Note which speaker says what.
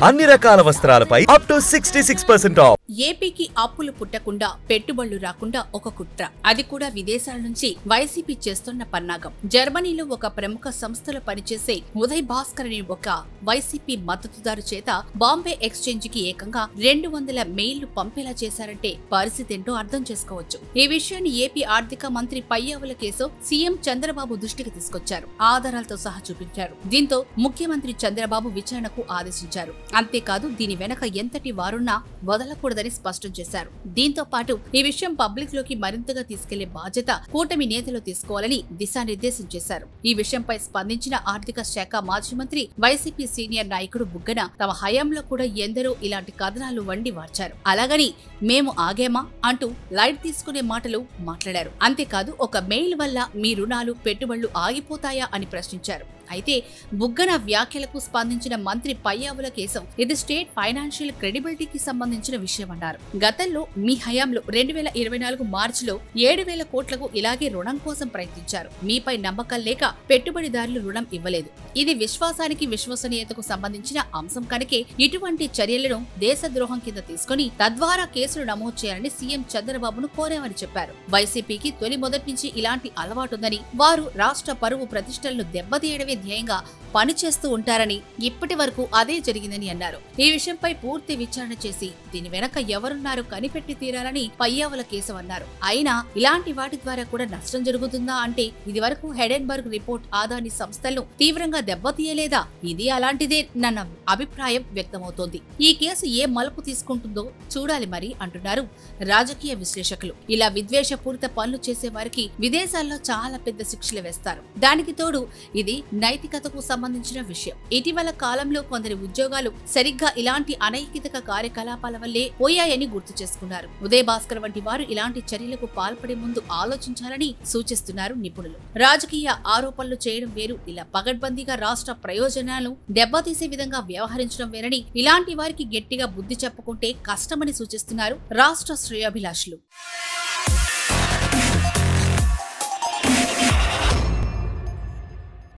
Speaker 1: అన్ని రకాల వస్త్రాలపై up to 66% of.
Speaker 2: ఏపీకి అప్పులు పుట్టకుండా పెట్టుబడులు రాకుండా ఒక కుట్ర, అది కూడా విదేశాల నుంచి వైసీపీ చేస్తున్న పన్నాగం. జర్మనీలో ఒక ప్రముఖ సంస్థలో పనిచేసే ఉదయ్ భాస్కర్ అనే ఒక వైసీపీ మద్దతుదారు చేత బాంబే ఎక్స్చేంజ్ కి ఏకంగా 200 మెయిల్లు పంపేలా చేశారంటే పరిస్థితి ఏంటో అర్థం చేసుకోవచ్చు. ఈ విషయాన్ని ఏపీ ఆర్థిక మంత్రి పయ్యావుల కేశవ్ సీఎం చంద్రబాబు దృష్టికి తీసుకొచ్చారు. ఆధారాలతో సహా చూపించారు. దీంతో ముఖ్యమంత్రి చంద్రబాబు విచారణకు ఆదేశించారు. అంతేకాదు దీని వెనక ఎంతటి వారున్నా వదలకూడదని స్పష్టం చేశారు. దీంతో పాటు ఈ విషయం పబ్లిక్ లోకి మరింతగా తీసుకెళ్లే బాధ్యత కూటమి నేతలు తీసుకోవాలని దిశానిర్దేశం చేశారు. ఈ విషయంపై స్పందించిన ఆర్థిక శాఖ మాజీ మంత్రి వైసీపీ సీనియర్ నాయకుడు బుగ్గన తమ హయాంలో కూడా ఎందరో ఇలాంటి కథనాలు వండి వార్చారు. అలాగని మేము ఆగేమా అంటూ లైట్ తీసుకునే మాటలు మాట్లాడారు. అంతేకాదు ఒక మెయిల్ వల్ల మీ రుణాలు పెట్టుబడులు ఆగిపోతాయా అని ప్రశ్నించారు. అయితే బుగ్గన వ్యాఖ్యలకు స్పందించిన మంత్రి పయ్యావుల కేశవ్ ఇది స్టేట్ ఫైనాన్షియల్ క్రెడిబిలిటీకి సంబంధించిన విషయమన్నారు. గతంలో మీ హయాంలో 2024 మార్చిలో 7,000 కోట్లకు ఇలాగే రుణం కోసం ప్రయత్నించారు. మీపై నమ్మకం లేక పెట్టుబడిదారులు రుణం ఇవ్వలేదు. ఇది విశ్వాసానికి విశ్వసనీయతకు సంబంధించిన అంశం కనుకే ఇటువంటి చర్యలను దేశద్రోహం కింద తీసుకుని తద్వారా కేసులు నమోదు చేయాలని సీఎం చంద్రబాబును కోరామని చెప్పారు. వైసీపీకి తొలి మొదటి నుంచి ఇలాంటి అలవాటుందని, వారు రాష్ట్ర పరువు ప్రతిష్టలను దెబ్బతీయడమే ధ్యేయంగా పనిచేస్తూ ఉంటారని, ఇప్పటి వరకు అదే జరిగిందని అన్నారు. ఈ విషయంపై పూర్తి విచారణ చేసి దీని వెనక ఎవరున్నారో కనిపెట్టి తీరాలని పయ్యావుల కేశవ్ అన్నారు. అయినా ఇలాంటి వాటి ద్వారా కూడా నష్టం జరుగుతుందా అంటే ఇది వరకు హెడెన్బర్గ్ రిపోర్ట్ అదానీ సంస్థలను తీవ్రంగా దెబ్బతీయలేదా? ఇది అలాంటిదే నన్న అభిప్రాయం వ్యక్తమవుతోంది. ఈ కేసు ఏ మలుపు తీసుకుంటుందో చూడాలి మరి అంటున్నారు రాజకీయ విశ్లేషకులు. ఇలా విద్వేషపూరిత పనులు చేసే వారికి విదేశాల్లో చాలా పెద్ద శిక్షలు వేస్తారు. దానికి తోడు ఇది నైతికతకు సంబంధించిన విషయం. ఇటీవల కాలంలో కొందరి ఉద్యోగాలు సరిగ్గా ఇలాంటి అనైతిక కార్యకలాపాల వల్లే పోయాయని గుర్తు చేసుకున్నారు. ఉదయ్ భాస్కర్ వంటి వారు ఇలాంటి చర్యలకు పాల్పడే ముందు ఆలోచించాలని సూచిస్తున్నారు నిపుణులు. రాజకీయ ఆరోపణలు చేయడం వేరు, ఇలా పగడ్బందీగా రాష్ట్ర ప్రయోజనాలను దెబ్బతీసే విధంగా వ్యవహరించడం వేరని, ఇలాంటి వారికి గట్టిగా బుద్ధి చెప్పుకుంటే కష్టమని సూచిస్తున్నారు రాష్ట్ర శ్రేయోభిలాషులు.